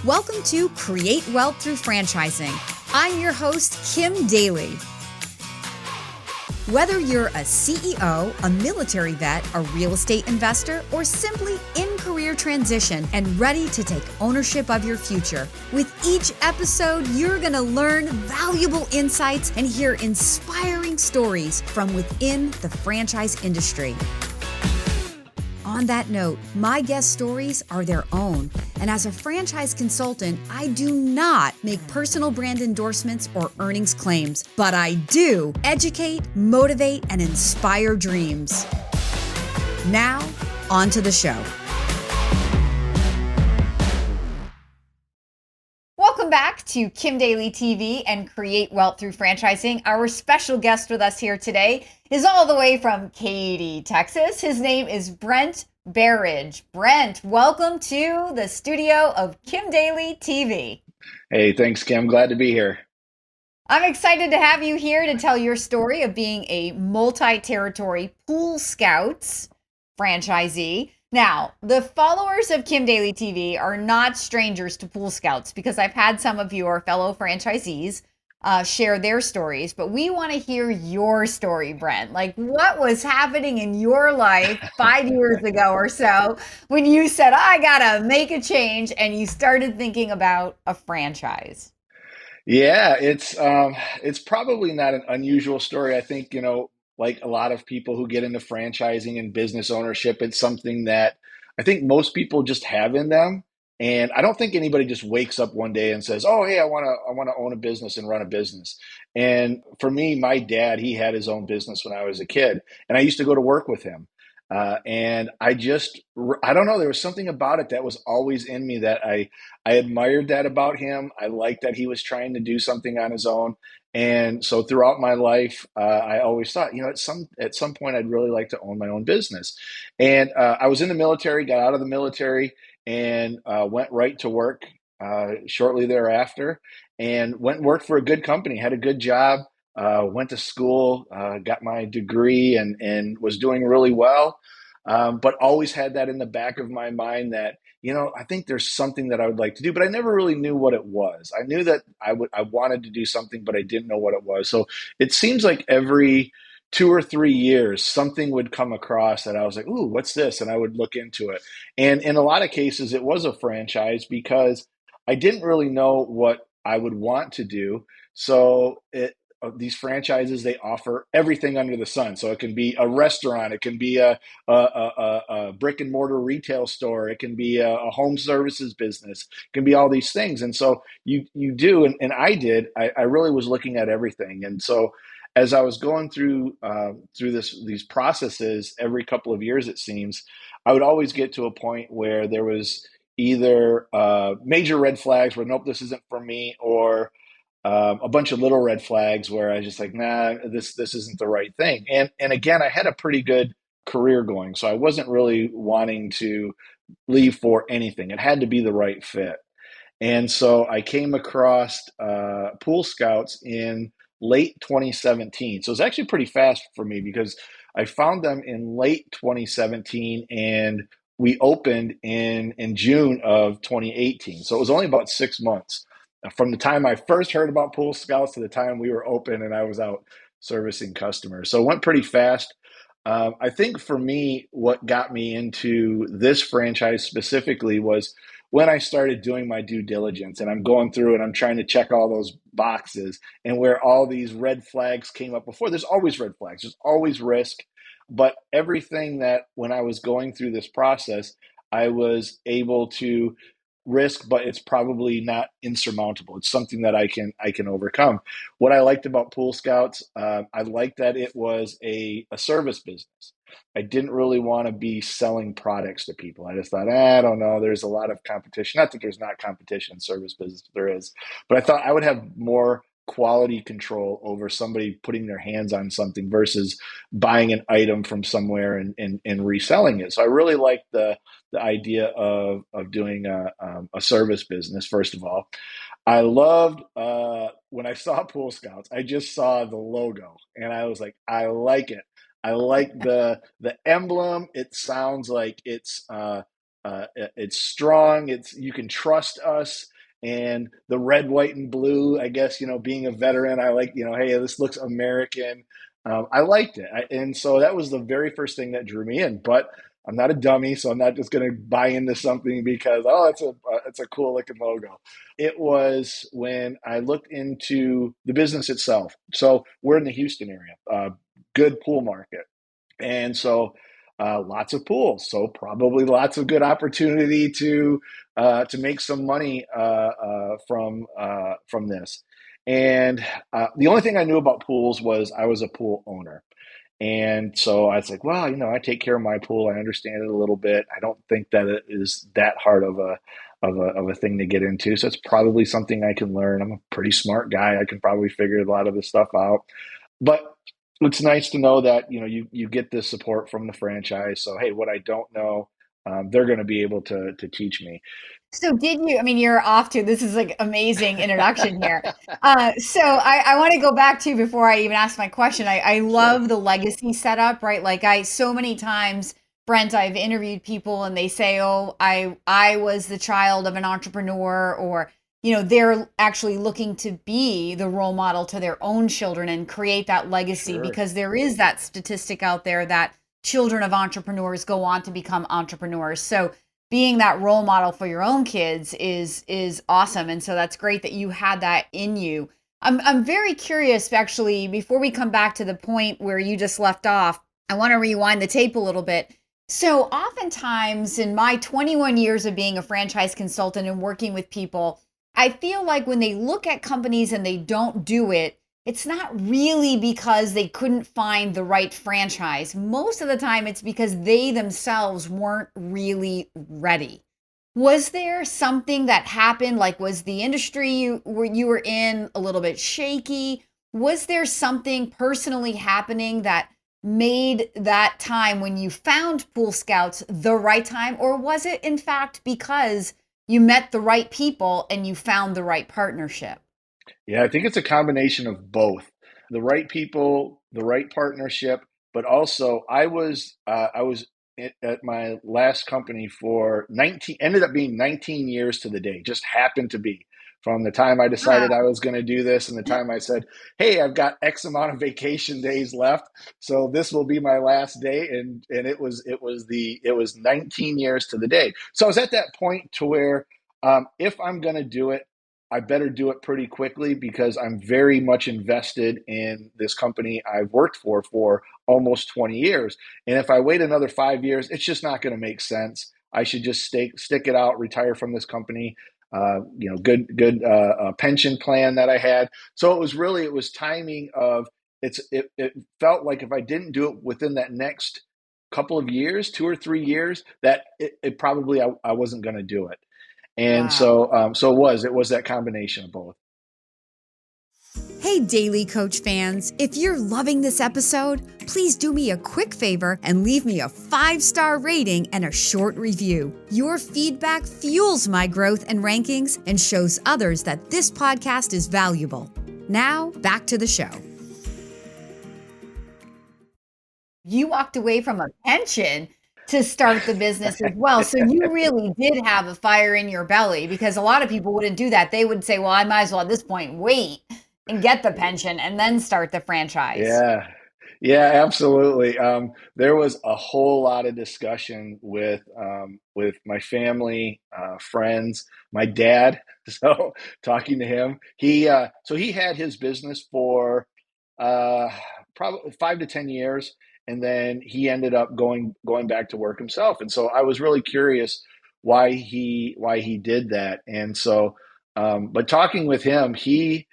Welcome to Create Wealth Through Franchising. I'm your host, Kim Daly. Whether you're a CEO, a military vet, a real estate investor, or simply in career transition and ready to take ownership of your future, with each episode, you're going to learn valuable insights and hear inspiring stories from within the franchise industry. On that note, my guest stories are their own, and as a franchise consultant, I do not make personal brand endorsements or earnings claims, but I do educate, motivate, and inspire dreams. Now, on to the show. Welcome back to Kim Daly TV and Create Wealth Through Franchising. Our special guest with us here today is all the way from Katy, Texas. His name is Brent Berridge. Brent, welcome to the studio of Kim Daly TV. Hey, thanks, Kim. Glad to be here. I'm excited to have you here to tell your story of being a multi-territory Pool Scouts franchisee. Now, the followers of Kim Daly TV are not strangers to Pool Scouts because I've had some of your fellow franchisees share their stories, but we want to hear your story, Brent. Like, what was happening in your life 5 years ago or so when you said, I gotta make a change, and you started thinking about a franchise? Yeah, it's probably not an unusual story. I think, like a lot of people who get into franchising and business ownership, it's something that I think most people just have in them. And I don't think anybody just wakes up one day and says, "Oh, hey, I want to own a business and run a business." And for me, my dad, he had his own business when I was a kid, and I used to go to work with him. And I don't know, there was something about it that was always in me that I admired that about him. I liked that he was trying to do something on his own. And so throughout my life, I always thought, at some point, I'd really like to own my own business. And I was in the military, got out of the military, and went right to work shortly thereafter, and went and worked for a good company, had a good job, went to school, got my degree, and was doing really well. But always had that in the back of my mind that, I think there's something that I would like to do, but I never really knew what it was. I knew that I wanted to do something, but I didn't know what it was. So it seems like every 2 or 3 years, something would come across that I was like, "Ooh, what's this?" And I would look into it. And in a lot of cases, it was a franchise because I didn't really know what I would want to do. So these franchises, they offer everything under the sun. So it can be a restaurant, it can be a brick and mortar retail store, it can be a home services business, it can be all these things. And so you do, and I did. I really was looking at everything. And so as I was going through these processes every couple of years, it seems, I would always get to a point where there was either major red flags where, nope, this isn't for me, or a bunch of little red flags where I was just like, nah, this isn't the right thing. And again, I had a pretty good career going, so I wasn't really wanting to leave for anything. It had to be the right fit. And so I came across Pool Scouts in late 2017. So it was actually pretty fast for me because I found them in late 2017, and we opened in June of 2018. So it was only about 6 months from the time I first heard about Pool Scouts to the time we were open and I was out servicing customers. So it went pretty fast. I think for me, what got me into this franchise specifically was when I started doing my due diligence, and I'm going through and I'm trying to check all those boxes, and where all these red flags came up before. There's always red flags, there's always risk, but everything that when I was going through this process, I was able to risk, but it's probably not insurmountable. It's something that I can overcome. What I liked about Pool Scouts, I liked that it was a service business. I didn't really want to be selling products to people. I just thought, I don't know, there's a lot of competition. Not that there's not competition in service business, there is. But I thought I would have more quality control over somebody putting their hands on something versus buying an item from somewhere and reselling it. So I really liked the idea of doing a service business, first of all. I loved when I saw Pool Scouts, I just saw the logo and I was like, I like it. I like the emblem. It sounds like it's it's strong. It's you can trust us. And the red, white, and blue. I guess being a veteran, I like hey, this looks American. I liked it, and so that was the very first thing that drew me in. But I'm not a dummy, so I'm not just going to buy into something because it's a cool looking logo. It was when I looked into the business itself. So we're in the Houston area, good pool market. And so lots of pools, so probably lots of good opportunity to make some money from this. And the only thing I knew about pools was I was a pool owner. And so I was like, well, I take care of my pool. I understand it a little bit. I don't think that it is that hard of a thing to get into. So it's probably something I can learn. I'm a pretty smart guy. I can probably figure a lot of this stuff out. But it's nice to know that you get this support from the franchise. So hey, what I don't know, they're going to be able to teach me. So did you, I mean, you're off to, this is like amazing introduction here. So I want to go back to before I even ask my question. I Sure, love the legacy setup, right? Like so many times, Brent, I've interviewed people and they say, oh, I was the child of an entrepreneur, or, they're actually looking to be the role model to their own children and create that legacy, sure. because there is that statistic out there that children of entrepreneurs go on to become entrepreneurs. So being that role model for your own kids is awesome, and so that's great that you had that in you. I'm very curious, actually, before we come back to the point where you just left off. I want to rewind the tape a little bit. So oftentimes in my 21 years of being a franchise consultant and working with people, I feel like when they look at companies and they don't do it, it's not really because they couldn't find the right franchise. Most of the time, it's because they themselves weren't really ready. Was there something that happened? Like, was the industry you were in a little bit shaky? Was there something personally happening that made that time when you found Pool Scouts the right time? Or was it, in fact, because you met the right people and you found the right partnership? Yeah, I think it's a combination of both. The right people, the right partnership, but also I was at my last company for 19 ended up being 19 years to the day. Just happened to be from the time I decided I Wow. was going to do this and the time I said, "Hey, I've got X amount of vacation days left, so this will be my last day." And it was 19 years to the day. So I was at that point to where if I'm going to do it, I better do it pretty quickly because I'm very much invested in this company I've worked for almost 20 years. And if I wait another 5 years, it's just not going to make sense. I should just stick it out, retire from this company. Good pension plan that I had. So it was timing of it felt like if I didn't do it within that next couple of years, 2 or 3 years, that it probably I wasn't going to do it. And Wow. so it was that combination of both. Hey, Daily Coach fans, if you're loving this episode, please do me a quick favor and leave me a 5-star rating and a short review. Your feedback fuels my growth and rankings and shows others that this podcast is valuable. Now, back to the show. You walked away from a pension to start the business as well. So you really did have a fire in your belly, because a lot of people wouldn't do that. They would say, well, I might as well at this point wait and get the pension and then start the franchise. Yeah. Yeah, absolutely. There was a whole lot of discussion with my family, friends, my dad. So talking to him, he had his business for uh, probably 5 to 10 years, and then he ended up going back to work himself. And so I was really curious why he did that. And so, but talking with him, he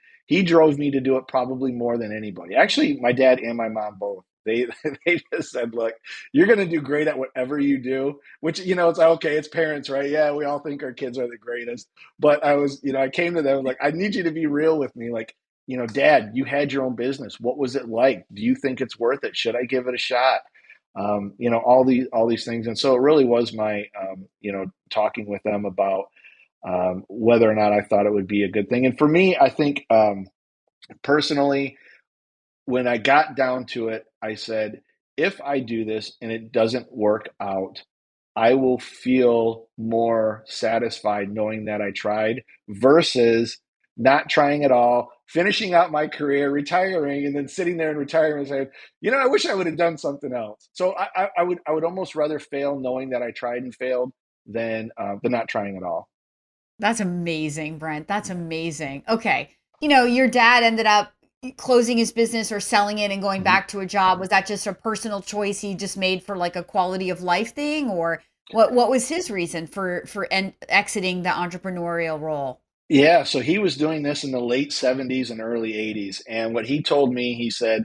drove me to do it probably more than anybody. Actually, my dad and my mom both. They they just said, "Look, you're going to do great at whatever you do." Which it's like, okay, it's parents, right? Yeah, we all think our kids are the greatest. But I came to them like, I need you to be real with me. Like, Dad, you had your own business. What was it like? Do you think it's worth it? Should I give it a shot? All these things. And so it really was my talking with them about whether or not I thought it would be a good thing. And for me, I think personally, when I got down to it, I said, if I do this and it doesn't work out, I will feel more satisfied knowing that I tried versus not trying at all, finishing out my career, retiring, and then sitting there in retirement and saying, I wish I would have done something else. So I would almost rather fail knowing that I tried and failed than not trying at all. That's amazing, Brent. That's amazing. Okay. Your dad ended up closing his business or selling it and going Mhm. back to a job. Was that just a personal choice he just made for like a quality of life thing, or what was his reason for exiting the entrepreneurial role? Yeah, so he was doing this in the late 70s and early 80s. And what he told me, he said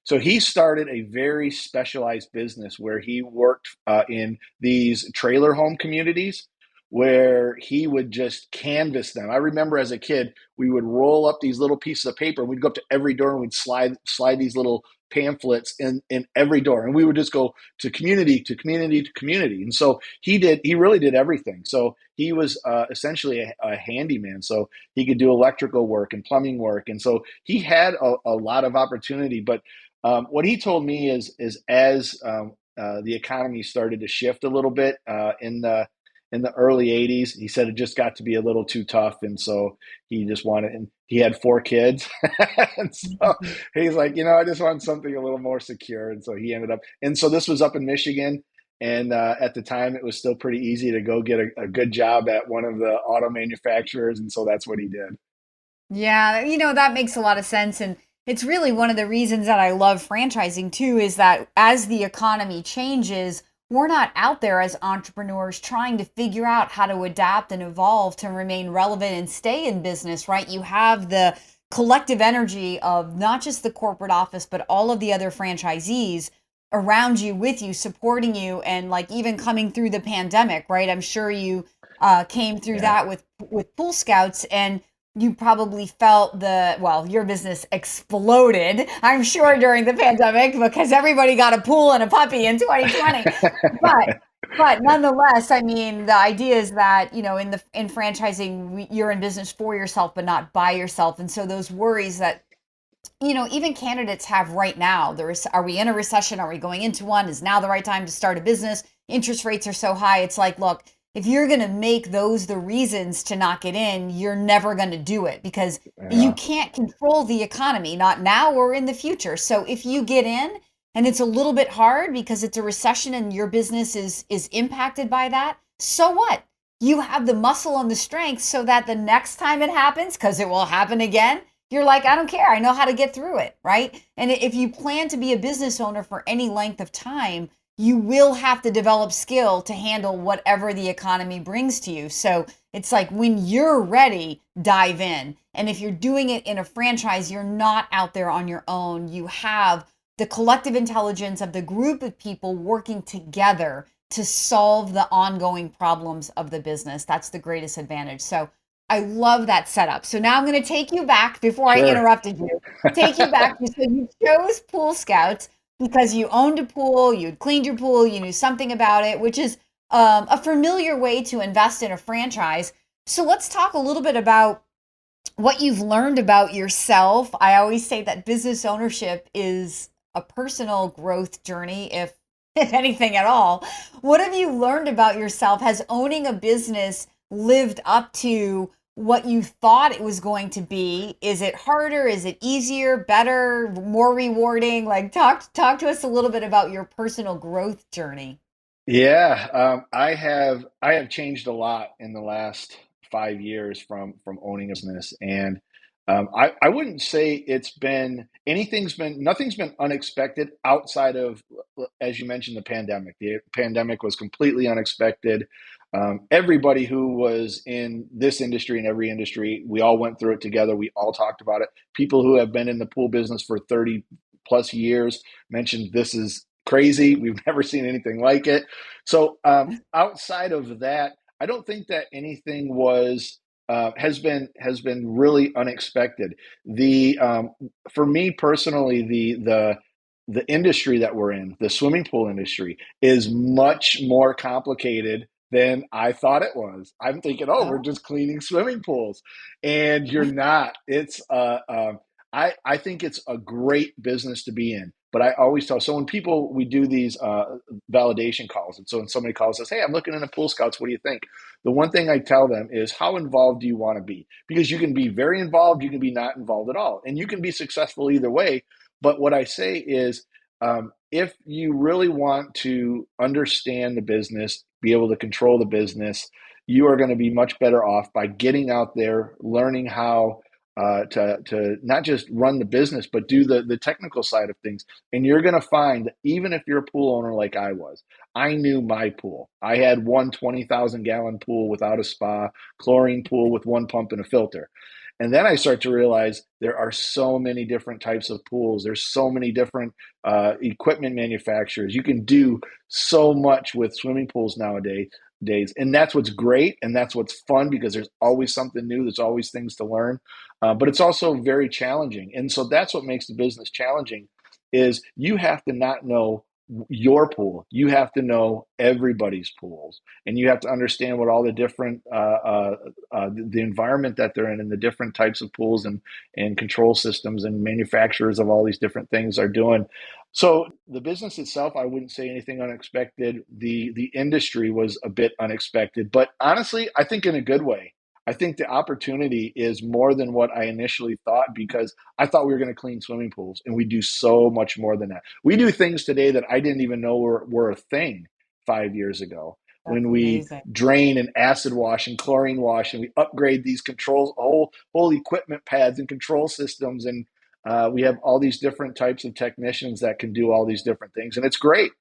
so he started a very specialized business where he worked in these trailer home communities where he would just canvas them. I remember as a kid, we would roll up these little pieces of paper and we'd go up to every door and we'd slide these little pamphlets in every door. And we would just go to community to community to community. And so he really did everything. So he was essentially a handyman. So he could do electrical work and plumbing work. And so he had a lot of opportunity. But what he told me is as the economy started to shift a little bit in the early 80s, he said it just got to be a little too tough. And so he just wanted, and he had 4 kids. And so Mhm. he's like, I just want something a little more secure. And so he ended up, and so this was up in Michigan. And at the time, it was still pretty easy to go get a good job at one of the auto manufacturers. And so that's what he did. Yeah, that makes a lot of sense. And it's really one of the reasons that I love franchising too, is that as the economy changes, we're not out there as entrepreneurs trying to figure out how to adapt and evolve to remain relevant and stay in business, right? You have the collective energy of not just the corporate office, but all of the other franchisees around you, with you, supporting you, and like even coming through the pandemic, right? I'm sure you came through Yeah. that with Pool Scouts, and you probably felt your business exploded, I'm sure, during the pandemic because everybody got a pool and a puppy in 2020. But but nonetheless, I mean, the idea is that, in franchising, you're in business for yourself, but not by yourself. And so those worries that even candidates have right now. Are we in a recession? Are we going into one? Is now the right time to start a business? Interest rates are so high. It's like, look, if you're going to make those the reasons to not get in, you're never going to do it because you Yeah. can't control the economy, not now or in the future. So if you get in and it's a little bit hard because it's a recession and your business is impacted by that, so what? You have the muscle and the strength so that the next time it happens, because it will happen again, you're like, I don't care. I know how to get through it, right? And if you plan to be a business owner for any length of time, you will have to develop skill to handle whatever the economy brings to you. So it's like when you're ready, dive in. And if you're doing it in a franchise, you're not out there on your own. You have the collective intelligence of the group of people working together to solve the ongoing problems of the business. That's the greatest advantage. So I love that setup. So now I'm going to take you back before I Sure. interrupted you. Take you back. So you chose Pool Scouts because you owned a pool, you'd cleaned your pool, you knew something about it, which is a familiar way to invest in a franchise. So let's talk a little bit about what you've learned about yourself. I always say that business ownership is a personal growth journey, if anything at all. What have you learned about yourself? Has owning a business lived up to what you thought it was going to be? Is it harder? Is it easier, better, more rewarding? Like talk to us a little bit about your personal growth journey. Yeah, I have changed a lot in the last 5 years from owning a business, and I wouldn't say it's been nothing's been unexpected outside of, as you mentioned, the pandemic. The pandemic was completely unexpected. Everybody who was in this industry and every industry, we all went through it together. We all talked about it. People who have been in the pool business for 30 plus years mentioned this is crazy. We've never seen anything like it. So outside of that, I don't think that anything has been really unexpected. The For me personally, the industry that we're in, the swimming pool industry, is much more complicated than I thought it was. I'm thinking, oh, we're Oh. just cleaning swimming pools, and you're not. I think it's a great business to be in. But I always tell, so when people, we do these validation calls. And so when somebody calls us, hey, I'm looking into Pool Scouts, what do you think? The one thing I tell them is, how involved do you want to be? Because you can be very involved, you can be not involved at all, and you can be successful either way. But what I say is, if you really want to understand the business, be able to control the business, you are going to be much better off by getting out there, learning how to not just run the business, but do the technical side of things. And you're going to find that even if you're a pool owner like I was, I knew my pool. I had one 20,000 gallon pool without a spa, chlorine pool with one pump and a filter. And then I start to realize there are so many different types of pools. There's so many different equipment manufacturers. You can do so much with swimming pools nowadays. And that's what's great, and that's what's fun, because there's always something new. There's always things to learn, but it's also very challenging. And so that's what makes the business challenging, is you have to not know your pool. You have to know everybody's pools, and you have to understand what all the different the environment that they're in, and the different types of pools and control systems and manufacturers of all these different things are doing. So the business itself, I wouldn't say anything unexpected. The industry was a bit unexpected, but honestly, I think in a good way. I think the opportunity is more than what I initially thought, because I thought we were going to clean swimming pools, and we do so much more than that. We do things today that I didn't even know were a thing 5 years ago. That's When we amazing. drain and acid wash and chlorine wash, and we upgrade these controls, whole equipment pads and control systems, and we have all these different types of technicians that can do all these different things, and it's great.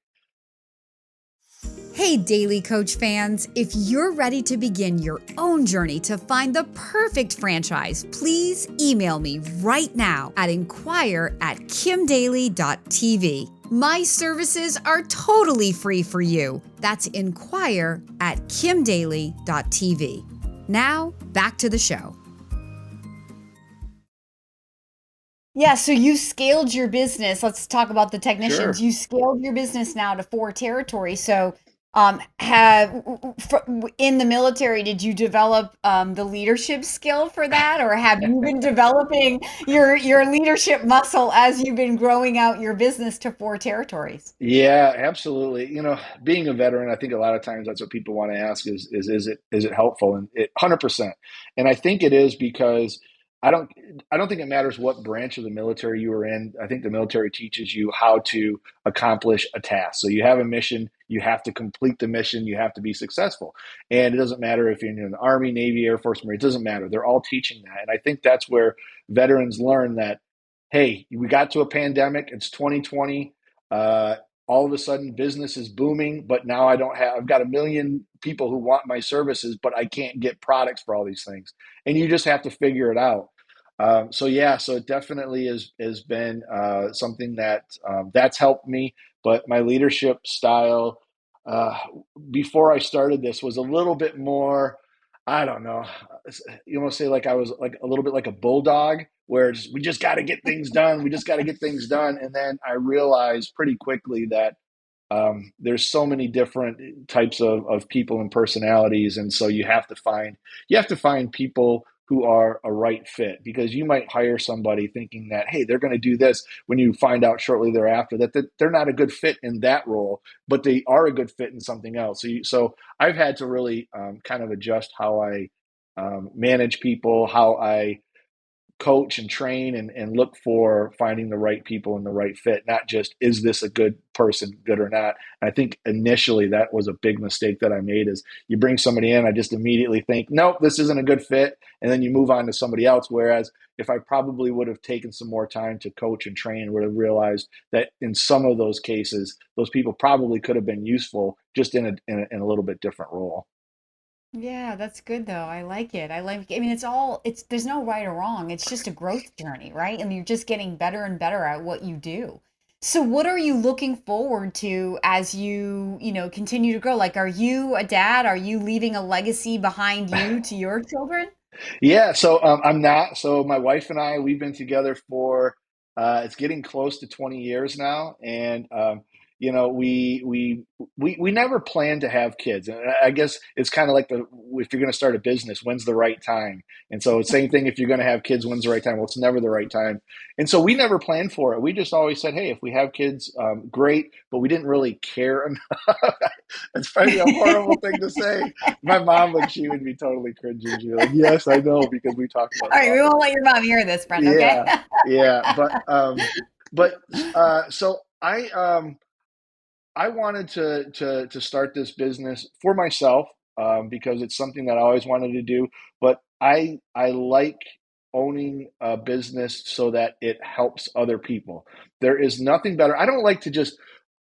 Hey, Daly Coach fans, if you're ready to begin your own journey to find the perfect franchise, please email me right now at inquire@kimdaly.tv. My services are totally free for you. That's inquire@kimdaly.tv. Now, back to the show. Yeah, so you scaled your business. Let's talk about the technicians. Sure. You scaled your business now to 4 territories. So, have in the military, did you develop the leadership skill for that, or have you been developing your leadership muscle as you've been growing out your business to 4 territories? Yeah, absolutely. Being a veteran, I think a lot of times that's what people want to ask is it helpful? And it 100%. And I think it is, because I don't I don't think it matters what branch of the military you are in. I think the military teaches you how to accomplish a task. So you have a mission, you have to complete the mission, you have to be successful. And it doesn't matter if you're in the Army, Navy, Air Force, Marine, it doesn't matter. They're all teaching that. And I think that's where veterans learn that, hey, we got to a pandemic, it's 2020. Uh, all of a sudden business is booming, but now I've got a million people who want my services, but I can't get products for all these things. And you just have to figure it out. So yeah, so it definitely has been something that's helped me. But my leadership style uh, before I started this was a little bit more. I don't know. You want to say like I was like a little bit like a bulldog, where we just got to get things done. We just got to get things done. And then I realized pretty quickly that there's so many different types of people and personalities, and so you have to find people who are a right fit, because you might hire somebody thinking that, hey, they're going to do this, when you find out shortly thereafter that they're not a good fit in that role, but they are a good fit in something else. So I've had to really kind of adjust how I manage people, how I coach and train, and look for finding the right people and the right fit, not just, is this a good person, good or not. And I think initially that was a big mistake that I made, is you bring somebody in, I just immediately think, nope, this isn't a good fit, and then you move on to somebody else. Whereas if I probably would have taken some more time to coach and train, would have realized that in some of those cases, those people probably could have been useful, just in a little bit different role. Yeah, that's good though. I like it. I mean, there's no right or wrong. It's just a growth journey, right? And you're just getting better and better at what you do. So what are you looking forward to as continue to grow? Like, are you a dad? Are you leaving a legacy behind you to your children? Yeah, so I'm not. So my wife and I, we've been together for it's getting close to 20 years now, and we never planned to have kids. And I guess it's kind of like if you're going to start a business, when's the right time? And so it's same thing if you're going to have kids, when's the right time? Well, it's never the right time. And so we never planned for it. We just always said, hey, if we have kids, great, but we didn't really care enough. It's probably a horrible thing to say. My mom, she would be totally cringing. She'd be like, yes, I know, because we talked about All it right, we often. won't let your mom hear this, Brent, okay? Yeah, yeah, but so I wanted to start this business for myself, because it's something that I always wanted to do. But I like owning a business so that it helps other people. There is nothing better. I don't like to just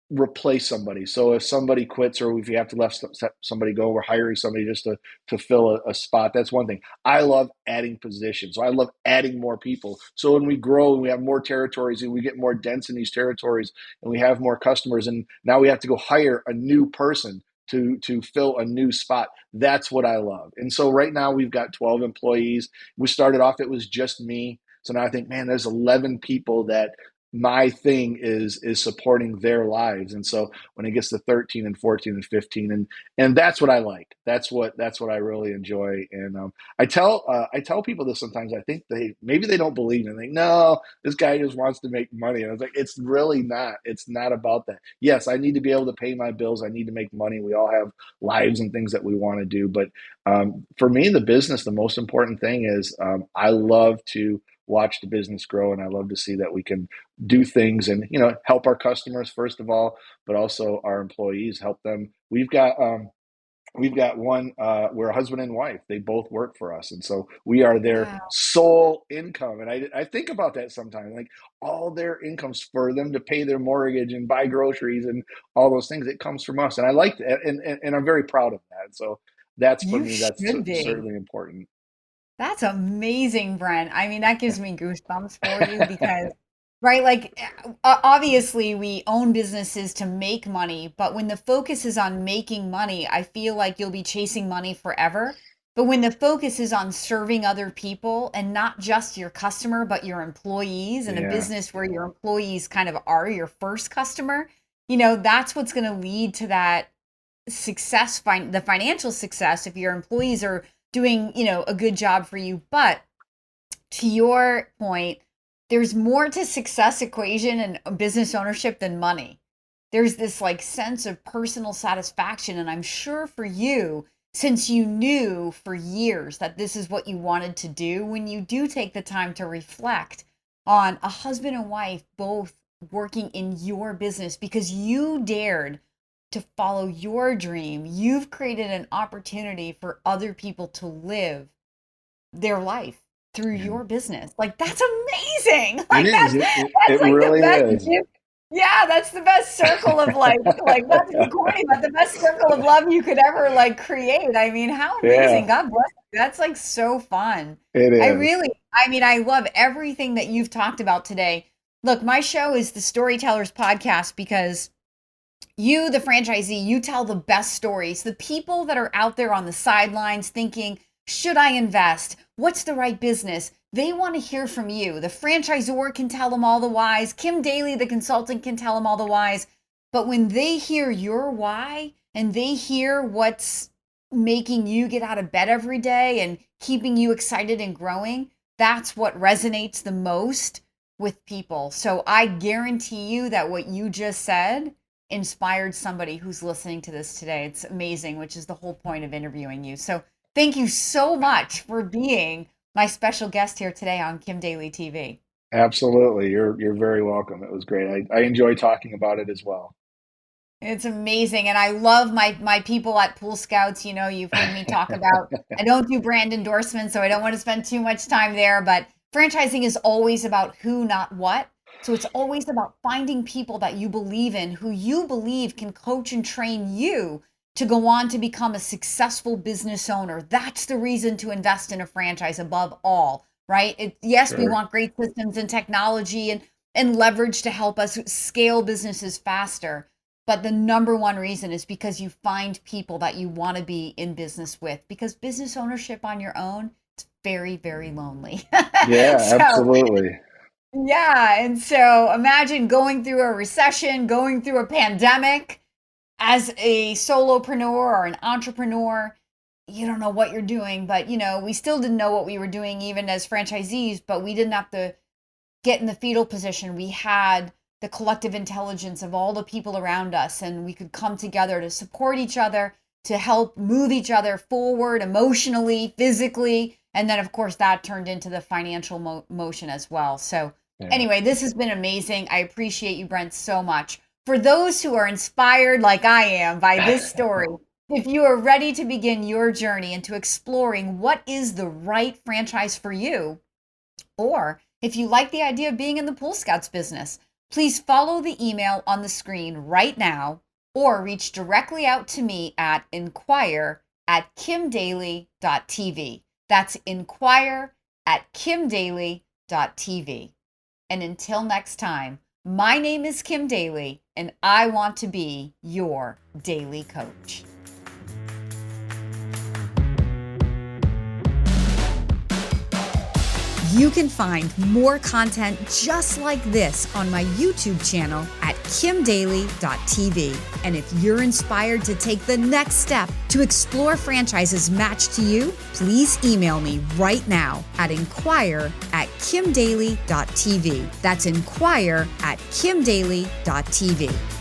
replace somebody. So if somebody quits, or if you have to let somebody go, we're hiring somebody just to fill a spot. That's one thing. I love adding positions. So I love adding more people. So when we grow and we have more territories and we get more dense in these territories and we have more customers, and now we have to go hire a new person to fill a new spot. That's what I love. And so right now we've got 12 employees. We started off, it was just me. So now I think, man, there's 11 people that my thing is supporting their lives. And so when it gets to 13 and 14 and 15, and that's what I like. That's what I really enjoy. And I tell people this sometimes. I think they don't believe me. They think, no, this guy just wants to make money. And I was like, it's really not. It's not about that. Yes, I need to be able to pay my bills. I need to make money. We all have lives and things that we want to do. But for me, the business, the most important thing is, I love to watch the business grow, and I love to see that we can do things and help our customers first of all, but also our employees, help them. We've got one, we're a husband and wife. They both work for us, and so we are their Wow. sole income. And I think about that sometimes, like all their incomes for them to pay their mortgage and buy groceries and all those things. It comes from us, and I like that, and I'm very proud of that. So that's, for You me, that's should be. certainly important. That's amazing, Brent. I mean, that gives me goosebumps for you because, right, like obviously we own businesses to make money, but when the focus is on making money, I feel like you'll be chasing money forever. But when the focus is on serving other people and not just your customer, but your employees, and a Yeah, business where your employees kind of are your first customer, that's what's going to lead to that success, the financial success if your employees are doing, a good job for you. But to your point, there's more to success equation and business ownership than money. There's this like sense of personal satisfaction. And I'm sure for you, since you knew for years that this is what you wanted to do, when you do take the time to reflect on a husband and wife both working in your business because you dared to follow your dream, you've created an opportunity for other people to live their life through yeah, your business. Like that's amazing. it Like is. that's It like the really best is. gift. Yeah, that's the best circle of like not to be corny, but the best circle of love you could ever like create. I mean, how amazing. Yeah, God bless you. That's like so fun. it is. I mean, I love everything that you've talked about today. Look, my show is the Storytellers Podcast because you, the franchisee, you tell the best stories. The people that are out there on the sidelines thinking, should I invest? What's the right business? They want to hear from you. The franchisor can tell them all the whys. Kim Daly, the consultant, can tell them all the whys. But when they hear your why and they hear what's making you get out of bed every day and keeping you excited and growing, that's what resonates the most with people. So I guarantee you that what you just said inspired somebody who's listening to this today. It's amazing, which is the whole point of interviewing you. So thank you so much for being my special guest here today on Kim Daly TV. Absolutely. You're very welcome. It was great. I enjoy talking about it as well. It's amazing. And I love my people at Pool Scouts. You've heard me talk about, I don't do brand endorsements, so I don't want to spend too much time there, but franchising is always about who, not what. So it's always about finding people that you believe in, who you believe can coach and train you to go on to become a successful business owner. That's the reason to invest in a franchise above all, right? Yes, we Sure. want great systems and technology and leverage to help us scale businesses faster. But the number one reason is because you find people that you want to be in business with, because business ownership on your own, it's very, very lonely. Yeah, So absolutely. Yeah, and so imagine going through a recession, going through a pandemic as a solopreneur or an entrepreneur. You don't know what you're doing, but we still didn't know what we were doing even as franchisees, but we didn't have to get in the fetal position. We had the collective intelligence of all the people around us, and we could come together to support each other, to help move each other forward emotionally, physically. And then, of course, that turned into the financial motion as well. So, Yeah. anyway, this has been amazing. I appreciate you, Brent, so much. For those who are inspired, like I am, by this story, if you are ready to begin your journey into exploring what is the right franchise for you, or if you like the idea of being in the Pool Scouts business, please follow the email on the screen right now or reach directly out to me at inquire@kimdaly.tv. That's inquire@kimdaly.tv. And until next time, my name is Kim Daly, and I want to be your daily coach. You can find more content just like this on my YouTube channel at kimdaly.tv. And if you're inspired to take the next step to explore franchises matched to you, please email me right now at inquire@kimdaly.tv. That's inquire@kimdaly.tv.